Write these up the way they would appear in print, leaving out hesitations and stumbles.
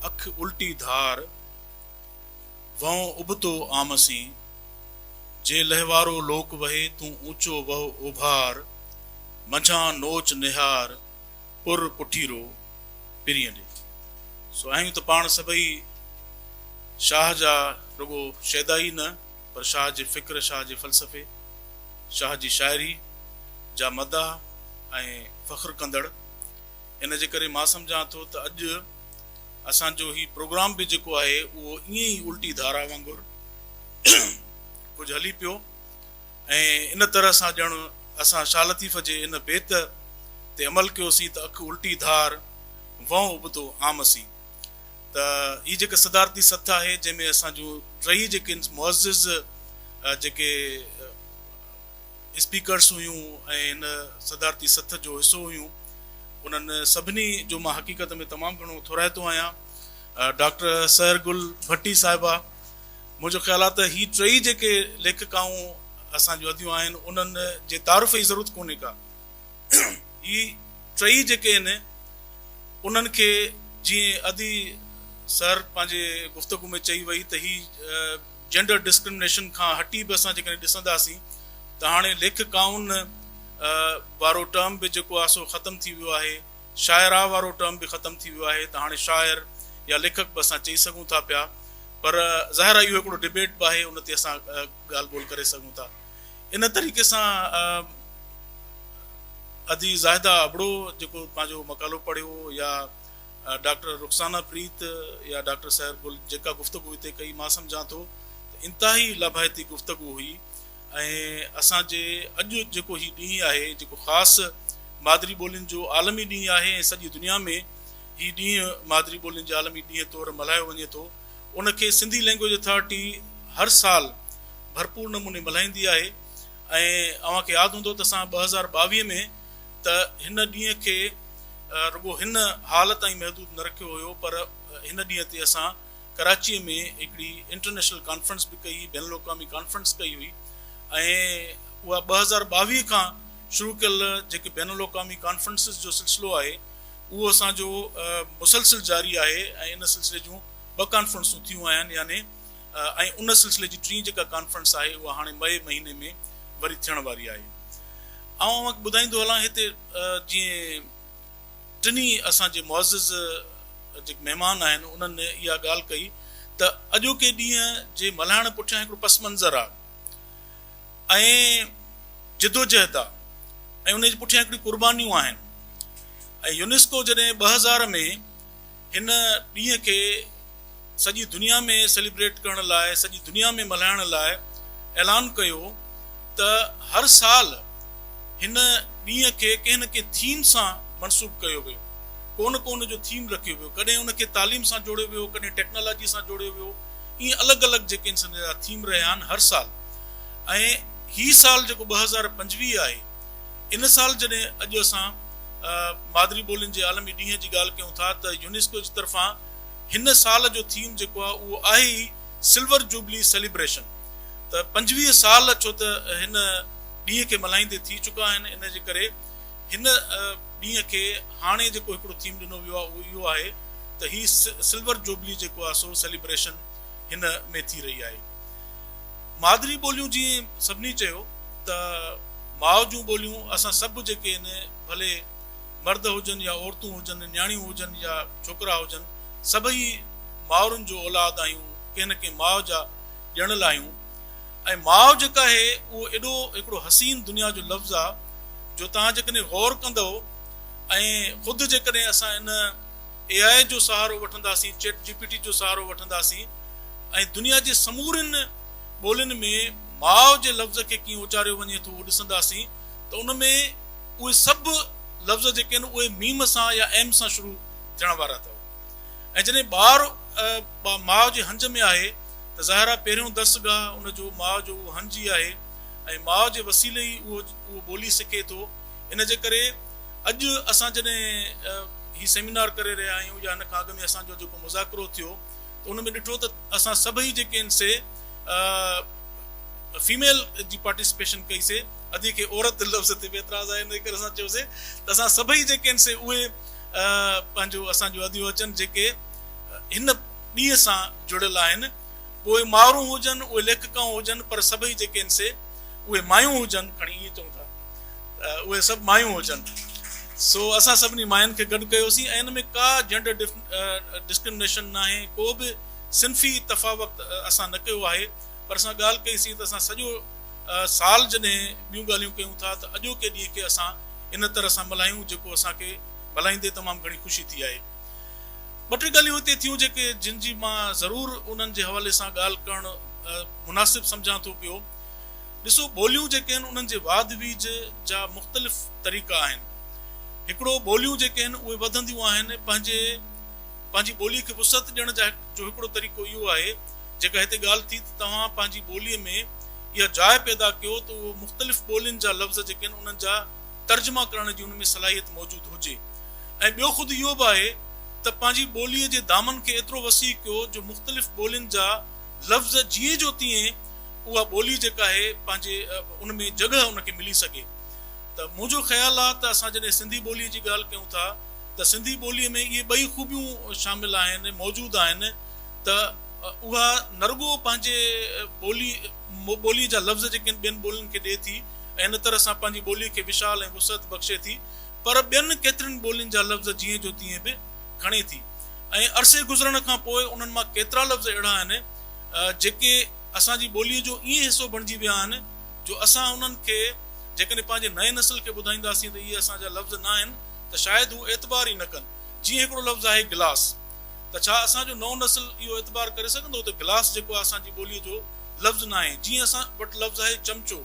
अख उल्टी धार वहों उबतो आमसी जे लहवारो लोक वहे तू ऊंचो वहो उभार मझा नोच निहार पुर पुठीरो पिरिय ॾे। सो आहियूं त पाण सभई शाह जा रुगो शैदाई न पर शाह जे फ़िक्र, शाह जे फ़लसफ़े, शाह जी शाइरी जा मदा ऐं फ़ख्र कंदड़। इन जे करे मां सम्झां थो त अॼु असांजो ही प्रोग्राम बि जेको आहे उहो ईअं ई उल्टी धारा वांगुरु कुझु हली पियो ऐं इन तरह सां ॼण असां शाह लतीफ़ जे इन बेत ते अमल कयोसीं त अखि उल्टी धार वहों उबतो आमसी। त हीअ जेका सदारती सथ आहे जंहिंमें असांजूं टई जेके मुअज़्ज़िज़ जेके स्पीकर्स हुयूं ऐं हिन सदारती सथ जो हिसो हुयूं उन्हनि सभिनी जो मां हक़ीक़त में तमामु घणो थोराइतो आहियां। डॉक्टर सहरगुल भट्टी साहिबा, मुंहिंजो ख़्यालु आहे त ही टई जेके लेखिकाऊं असां जूं अदियूं आहिनि उन्हनि जे तारुफ़ जी ज़रूरत कोन्हे का। ही टई जेके आहिनि उन्हनि खे जीअं अदी सर पंहिंजे गुफ़्तगू में चई वई त ही जेंडर डिस्क्रिमिनेशन खां हटी बि असां जेकॾहिं ॾिसंदासीं त हाणे लेखिकाउनि वारो टर्म बि जेको आहे सो ख़तमु थी वियो आहे, शाइरा वारो टर्म बि ख़तमु थी वियो आहे। त हाणे शाइर या लेखक बि असां चई सघूं था पिया, पर ज़ाहिर आहे इहो हिकिड़ो डिबेट बि आहे, उन ते असां ॻाल्हि ॿोल करे सघूं था। इन तरीक़े सां अदी ज़ाहिदा अबड़ो जेको पंहिंजो मकालो पढ़ियो या डॉक्टर रुखसाना प्रीत या डॉक्टर सहरगुल जेका गुफ़्तगू हिते कई, मां सम्झां थो त इंतिहाई लाभायती गुफ़्तगू हुई। ऐं असांजे अॼु जेको ही ॾींहुं आहे जेको ख़ासि मादरी ॿोलियुनि जो आलमी ॾींहुं आहे ऐं सॼी दुनिया में ही ॾींहुं मादरी ॿोलियुनि जे आलमी ॾींहं तौरु मल्हायो वञे थो, उनखे सिंधी लैंग्वेज अथॉरिटी हर साल भरपूर नमूने मल्हाईंदी आहे। ऐं अव्हांखे यादि हूंदो त असां 2022 में त हिन ॾींहं खे रुगो हिन हाल ताईं महदूद न रखियो हुयो, पर हिन ॾींहं ते असां कराचीअ में हिकिड़ी इंटरनेशनल कॉन्फ्रेंस बि कई, बैन अल-अक़वामी कॉन्फ्रेंस कई हुई। ऐं उहा 2022 खां शुरू कयल जेके बैन अल-अक़वामी कॉन्फ्रेंसिस जो सिलसिलो आहे उहो असांजो मुसलसिल जारी आहे। ऐं इन सिलसिले जूं 2 कॉन्फ्रेंसूं थियूं आहिनि, यानी ऐं उन सिलसिले जी 3 जेका कॉन्फ्रेंस आहे उहा हाणे मई महीने में वरी थियण वारी आहे। ऐं ॿुधाईंदो हलां हिते जीअं टिनी असांजे मुअज़्ज़िज़ जेके महिमान आहिनि उन्हनि इहा ॻाल्हि कई त अॼोके ॾींहं जे मल्हाइण पुठियां हिकिड़ो पस मंज़र आहे ऐं जिदोजहद आहे ऐं उन जे पुठियां हिकिड़ी कुर्बानियूं आहिनि। ऐं यूनेस्को जॾहिं 2000 में हिन ॾींहं खे सॼी दुनिया में सेलिब्रेट करण लाइ, सॼी दुनिया में मल्हाइण लाइ ऐलान कयो त हर साल हिन ॾींहं खे कंहिं न कंहिं थीम सां मनसूब कयो वियो, कोन जो थीम रखियो वियो। कॾहिं उनखे तालीम सां जोड़ियो वियो, कॾहिं टेक्नोलॉजी सां जोड़ियो वियो, ईअं अलॻि अलॻि जेके थीम रहिया आहिनि हर साल। ऐं ही साल जेको 2025 आहे, इन साल जॾहिं अॼु असां मादरी ॿोलियुनि जे आलमी ॾींहं जी ॻाल्हि कयूं था त यूनेस्को जी तरफ़ां हिन साल जो थीम जेको आहे उहो आहे ई सिल्वर जुबली सेलिब्रेशन। त 25 साल छो त हिन ॾींहं खे मल्हाईंदे थी चुका आहिनि, इन जे करे हिन ॾींहं खे हाणे जेको हिकिड़ो थीम ॾिनो वियो आहे उहो इहो आहे त ही सिल्वर जुबली जेको आहे सो सेलिब्रेशन हिन में थी रही आहे। मादरी ॿोलियूं जीअं सभिनी चयो त माउ जूं ॿोलियूं असां सभु जेके आहिनि, भले मर्द हुजनि या औरतूं हुजनि, न्याणियूं हुजनि या छोकिरा हुजनि, सभई माउरुनि जो औलाद आहियूं, कंहिं न कंहिं माउ जा ॼणल आहियूं। ऐं माउ जेका आहे उहो एॾो हिकिड़ो हसीन दुनिया जो लफ़्ज़ आहे जो तव्हां जेकॾहिं गौर कंदव ऐं ख़ुदि जेकॾहिं असां इन AI जो सहारो वठंदासीं, चैट GPT जो सहारो वठंदासीं ऐं दुनिया जे समूरनि ॿोलियुनि में माउ जे लफ़्ज़ खे कीअं उचारियो वञे थो उहो ॾिसंदासीं त उन में उहे सभु लफ़्ज़ जेके आहिनि उहे मीम सां या एम सां शुरू थियण वारा अथव। ऐं जॾहिं ॿारु माउ जे हंज में आहे त ज़ाहिर आहे पहिरियों दर्सगाह उनजो माउ जो उहो हंज ई आहे ऐं माउ जे वसीले ई उहो ॿोली सिखे थो। इन जे करे अॼु असां जॾहिं ही सेमिनार करे रहिया आहियूं या हिन खां अॻु में असांजो जेको मुज़ाकिरो थियो त उन में ॾिठो त असां सभई जेके आहिनि से फीमेल जी पार्टिसिपेशन कईसीं। अॼु खे औरत लफ़्ज़ ते बि एतिराज़ आहे, इन करे असां चयोसीं त असां सभई जेके आहिनि से उहे पंहिंजो असांजो अदियूं अचनि जेके हिन ॾींहं सां जुड़ियल आहिनि। पोइ माण्हू हुजनि, उहे लेखकाऊं हुजनि, पर सभई जेके आहिनि से उहे मायूं हुजनि, खणी ईअं चऊं था, उहे सभु मायूं हुजनि। सो असां सभिनी मायुनि खे गॾु कयोसीं ऐं इन में का जेंडर डिस्क्रिमिनेशन न आहे, को बि सिन्फ़ी तफ़ावत असां न कयो आहे। पर असां ॻाल्हि कईसीं त असां सॼो साल जॾहिं ॿियूं ॻाल्हियूं कयूं था त अॼोके ॾींहं खे असां इन तरह सां मल्हायूं जेको असांखे मल्हाईंदे तमामु घणी ख़ुशी थी आहे। ॿ टे ॻाल्हियूं हिते थियूं जेके जिन जी मां ज़रूरु उन्हनि जे हवाले सां ॻाल्हि करणु मुनासिबु सम्झां थो पियो। ॾिसो, ॿोलियूं जेके आहिनि उन्हनि जे वाद वीज जा मुख़्तलिफ़ तरीक़ा आहिनि। हिकिड़ो, ॿोलियूं जेके आहिनि उहे वधंदियूं आहिनि पंहिंजी ॿोलीअ खे वुसअत ॾियण जो हिकिड़ो तरीक़ो इहो आहे, जेका हिते ॻाल्हि थी त तव्हां पंहिंजी ॿोलीअ में इहा जाइ पैदा कयो त उहो मुख़्तलिफ़ ॿोलियुनि जा लफ़्ज़ जेके आहिनि उन्हनि जा तर्जुमा करण जी उन में सलाहियत मौजूदु हुजे। ऐं ॿियो ख़ुदि इहो बि आहे त पंहिंजी ॿोलीअ जे दामन खे एतिरो वसी कयो जो मुख़्तलिफ़ ॿोलियुनि जा लफ़्ज़ जीअं जो तीअं उहा ॿोली जेका आहे पंहिंजे उन में जॻह उनखे मिली सघे। त मुंहिंजो ख़्यालु आहे त असां जॾहिं सिंधी ॿोलीअ जी ॻाल्हि कयूं था त सिंधी ॿोलीअ में इहे ॿई ख़ूबियूं शामिल आहिनि, मौजूदु आहिनि त उहा न रुॻो पंहिंजे ॿोलीअ जा लफ़्ज़ जेके आहिनि ॿियनि ॿोलियुनि खे ॾिए थी ऐं इन तरह सां पंहिंजी ॿोलीअ खे विशाल ऐं वुसअत बख़्शे थी, पर ॿियनि केतिरनि ॿोलियुनि जा लफ़्ज़ जीअं जो तीअं बि खणे थी। ऐं अरसे गुज़रण खां पोइ उन्हनि मां केतिरा लफ़्ज़ अहिड़ा आहिनि जेके असांजी ॿोलीअ जो ईअं हिसो बणिजी विया आहिनि जो असां उन्हनि खे जेकॾहिं पंहिंजे नए नस्ल खे ॿुधाईंदासीं त इहे असांजा लफ़्ज़ न आहिनि त शायदि हू एतबार ई न कनि। जीअं हिकिड़ो लफ़्ज़ आहे गिलास, त छा असांजो नओं नस्ल इहो एतबार करे सघंदो त गिलास जेको आहे असांजी ॿोलीअ जो लफ़्ज़ न आहे? जीअं असां वटि लफ़्ज़ आहे चमचो,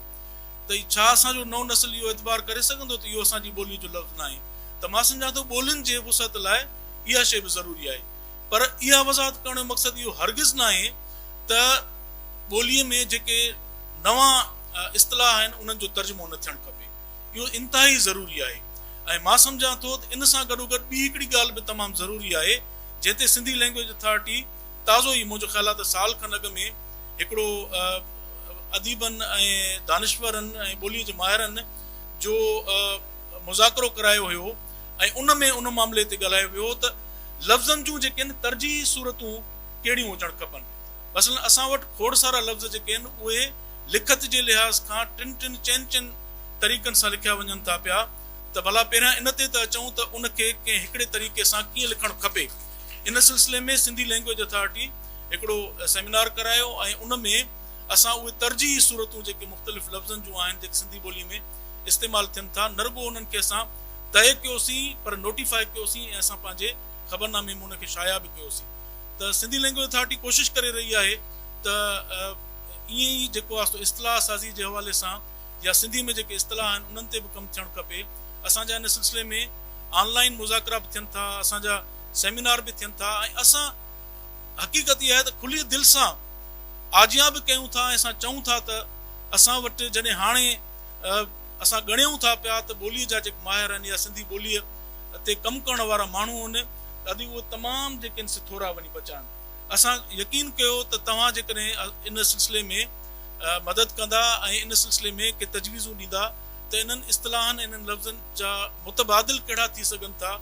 त छा असांजो नओं नस्ल इहो एतबार करे सघंदो त इहो असांजी ॿोलीअ जो लफ़्ज़ न आहे? त मां सम्झां थो ॿोलियुनि जे वुसअत लाइ इहा शइ बि ज़रूरी आहे। पर इहा वज़ाहत करण जो मक़सदु इहो हरगिज़ न आहे त ॿोलीअ में जेके नवां इस्तिलाह आहिनि उन्हनि जो तर्जुमो न थियणु खपे। इहो इंतिहाई ज़रूरी आहे। ऐं मां सम्झां थो त इन सां गॾोगॾु ॿी हिकिड़ी ॻाल्हि बि तमामु ज़रूरी आहे, जिते सिंधी लैंग्वेज अथॉरिटी ताज़ो ई मुंहिंजो ख़्यालु आहे त साल खनि अॻु में हिकिड़ो अदीबनि ऐं दानिश्वरनि ऐं ॿोलीअ जे माहिरनि जो मुज़ाकिरो करायो हुयो ऐं उन में उन मामले ते ॻाल्हायो वियो त लफ़्ज़नि जूं जेके आहिनि तरजीही सूरतूं कहिड़ियूं हुजणु खपनि। मसलन असां वटि खोड़ सारा लफ़्ज़ जेके आहिनि उहे लिखत जे लिहाज़ खां चइनि तरीक़नि सां लिखिया वञनि था पिया, त भला पहिरियां इन ते त अचूं त उनखे कंहिं हिकिड़े तरीक़े सां कीअं लिखणु खपे। इन सिलसिले में सिंधी लैंग्वेज अथॉरिटी हिकिड़ो सेमिनार करायो ऐं उन में असां उहे तरजीही सूरतूं जेके मुख़्तलिफ़ लफ़्ज़नि जूं आहिनि जेके सिंधी ॿोलीअ में इस्तेमालु थियनि था, न रुॻो उन्हनि खे असां तइ कयोसीं पर नोटिफाई कयोसीं ऐं असां पंहिंजे ख़बरनामे में उनखे शाया बि कयोसीं। त सिंधी लैंग्वेज अथॉरिटी कोशिशि करे रही आहे त ईअं ई जेको आहे इस्तिलाह साज़ी जे हवाले सां या सिंधी में जेके इस्तिलाह आहिनि उन्हनि ते बि कमु थियणु खपे। असांजा इन सिलसिले में ऑनलाइन मुज़ाकरा बि थियनि था, असांजा सेमिनार बि थियनि था ऐं असां हक़ीक़त इहा आहे त खुली दिलि सां आजियां बि कयूं था ऐं असां चऊं था त असां वटि जॾहिं हाणे असां ॻणियूं था पिया त ॿोलीअ जा जेके माहिर आहिनि या सिंधी ॿोलीअ ते कमु करण वारा माण्हू आहिनि अॼु उहे तमामु जेके आहिनि से थोरा वञी बचा आहिनि। असां यकीन कयो त तव्हां जेकॾहिं इन सिलसिले में मदद कंदा ऐं इन सिलसिले में के तजवीज़ूं ॾींदा त इन्हनि इस्तिलाहनि इन्हनि लफ़्ज़नि जा मुतबादिल कहिड़ा थी सघनि था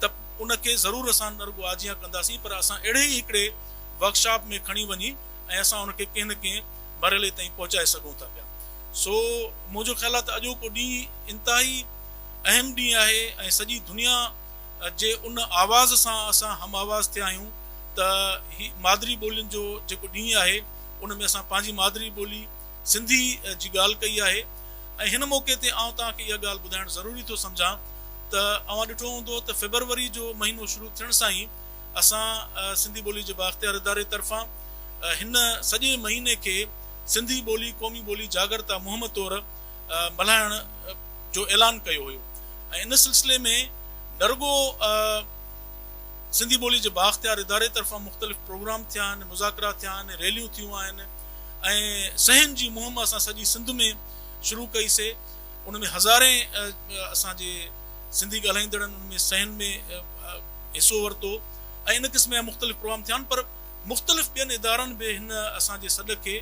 त उनखे ज़रूरु असां न रुॻो आजियां कंदासीं, पर असां अहिड़े ई हिकिड़े वर्कशॉप में खणी वञी ऐं असां उनखे कंहिं न कंहिं मरहले ताईं पहुचाए सघूं था पिया। सो मुंहिंजो ख़्यालु आहे त अॼोको ॾींहुं इंतिहाई अहम ॾींहुं आहे ऐं सॼी दुनिया जे उन आवाज़ सां असां हम आवाज़ थिया आहियूं त ही मादरी ॿोलियुनि जो जेको ॾींहुं आहे उन में असां पंहिंजी मादरी ॿोली सिंधी जी ॻाल्हि कई आहे। ऐं हिन मौक़े ते आउं तव्हांखे इहा ॻाल्हि ॿुधाइणु ज़रूरी थो सम्झां त अव्हां ॾिठो हूंदो त फेबरवरी जो महीनो शुरू थियण सां ई असां सिंधी ॿोली जे बाख़्तियार इदारे तरफ़ां हिन सॼे महीने खे सिंधी ॿोली क़ौमी ॿोली जागरता मुहिम तौरु मल्हाइण जो ऐलान कयो हुयो। ऐं इन सिलसिले में न रुॻो सिंधी ॿोली जे बाख़्तियार इदारे तरफ़ां मुख़्तलिफ़ प्रोग्राम थिया आहिनि, मुज़ाकरा थिया आहिनि, रैलियूं थियूं आहिनि ऐं सहन जी मुहिम असां सॼी सिंध में शुरू कईसीं। उन में हज़ारे असांजे सिंधी ॻाल्हाईंदड़नि उन में सहन में हिसो वरितो ऐं इन क़िस्म जा मुख़्तलिफ़ प्रोग्राम थिया आहिनि। पर मुख़्तलिफ़ ॿियनि इदारनि बि हिन असांजे सॾ खे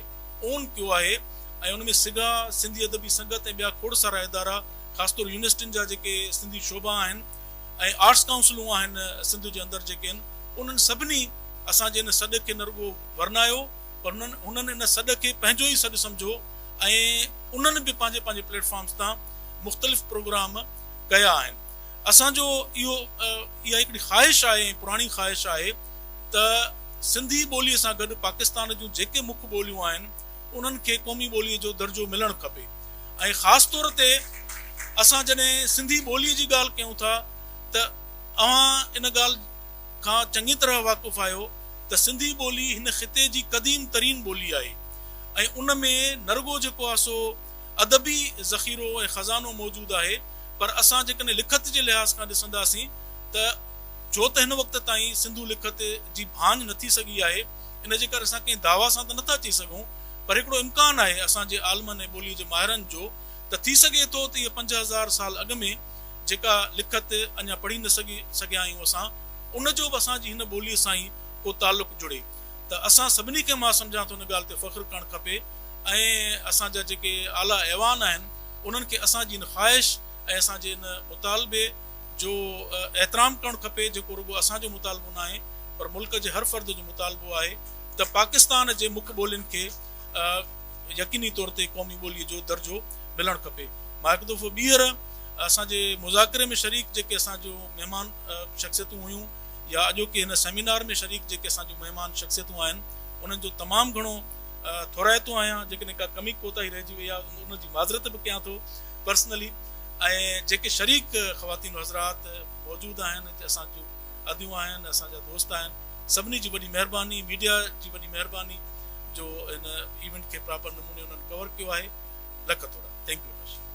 ओन कयो आहे ऐं उन में सिगा, सिंधी अदबी संगत ऐं ॿिया खोड़ सारा इदारा ख़ासि तौरु यूनिवर्सिटियुनि जा जेके सिंधी शोबा आहिनि ऐं आर्ट्स काउंसिलूं आहिनि सिंध जे अंदरि जेके आहिनि, उन्हनि सभिनी असांजे इन सॾ खे न रुॻो वर्नायो पर हुननि इन सॾ खे पंहिंजो ई सॾु सम्झो ऐं उन्हनि बि पंहिंजे पंहिंजे प्लेटफॉर्म्स तां मुख़्तलिफ़ प्रोग्राम कया आहिनि। असांजो इहा हिकिड़ी ख़्वाहिश आहे, पुराणी ख़्वाहिश आहे त सिंधी ॿोलीअ सां गॾु पाकिस्तान जूं जेके मुख्य ॿोलियूं आहिनि उन्हनि खे क़ौमी ॿोलीअ जो दर्जो मिलणु खपे। ऐं ख़ासि तौर ते असां जॾहिं सिंधी ॿोलीअ जी ॻाल्हि कयूं था त अव्हां इन ॻाल्हि खां चङी तरह वाक़ुफ़ु आहियो त सिंधी ॿोली हिन ख़िते जी क़दीम तरीन ॿोली आहे ऐं उन में न रुॻो जेको आहे सो अदबी ज़ख़ीरो ऐं ख़ज़ानो मौजूदु आहे, पर असां जेकॾहिं लिखत जे लिहाज़ खां ॾिसंदासीं त छो त हिन वक़्त ताईं सिंधू लिखत जी भांज न थी सघी आहे, इन जे करे असां कंहिं दावा सां त नथा चई सघूं, पर हिकिड़ो इम्कानु आहे असांजे आलमनि ऐं ॿोलीअ जे माहिरनि जो त थी सघे थो त इहा 5000 साल अॻु में जेका लिखत अञा पढ़ी न सघिया आहियूं असां, उनजो बि असांजी हिन ॿोलीअ सां ई को तालुक़ु जुड़े। त असां सभिनी खे मां सम्झां थो हिन ॻाल्हि ते फ़ख़्रु करणु खपे ऐं असांजा जेके आला ऐवान आहिनि उन्हनि खे असांजी हिन ख़्वाहिश ऐं असांजे हिन मुतालबे जो एतिराम करणु खपे जेको रुॻो असांजो मुतालबो न आहे पर मुल्क जे हर फ़र्द जो मुतालबो आहे त पाकिस्तान जे मुख्य ॿोलियुनि खे यकीनी तौर ते क़ौमी ॿोलीअ जो दर्जो मिलणु खपे। मां हिकु दफ़ो ॿीहर असांजे मुज़ाकिरे में शरीक जेके असांजो महिमान शख़्सियतूं हुयूं या अॼोके हिन सेमिनार में शरीक जेके असांजूं महिमान शख़्सियतूं आहिनि उन्हनि जो तमामु घणो थोराइतो आहियां, जेकॾहिं का कमी कोताही रहिजी वई आहे उनजी माज़रत बि कयां थो पर्सनली। ऐं जेके शरीक ख़वातीन हज़रात मौजूदु आहिनि, असांजूं अदियूं आहिनि, असांजा दोस्त आहिनि, सभिनी जी वॾी महिरबानी, मीडिया जी वॾी महिरबानी जो इन इवेंट खे प्रॉपर नमूने उन्हनि कवर कयो आहे। लख थोरा थैंक यू वेरी मच।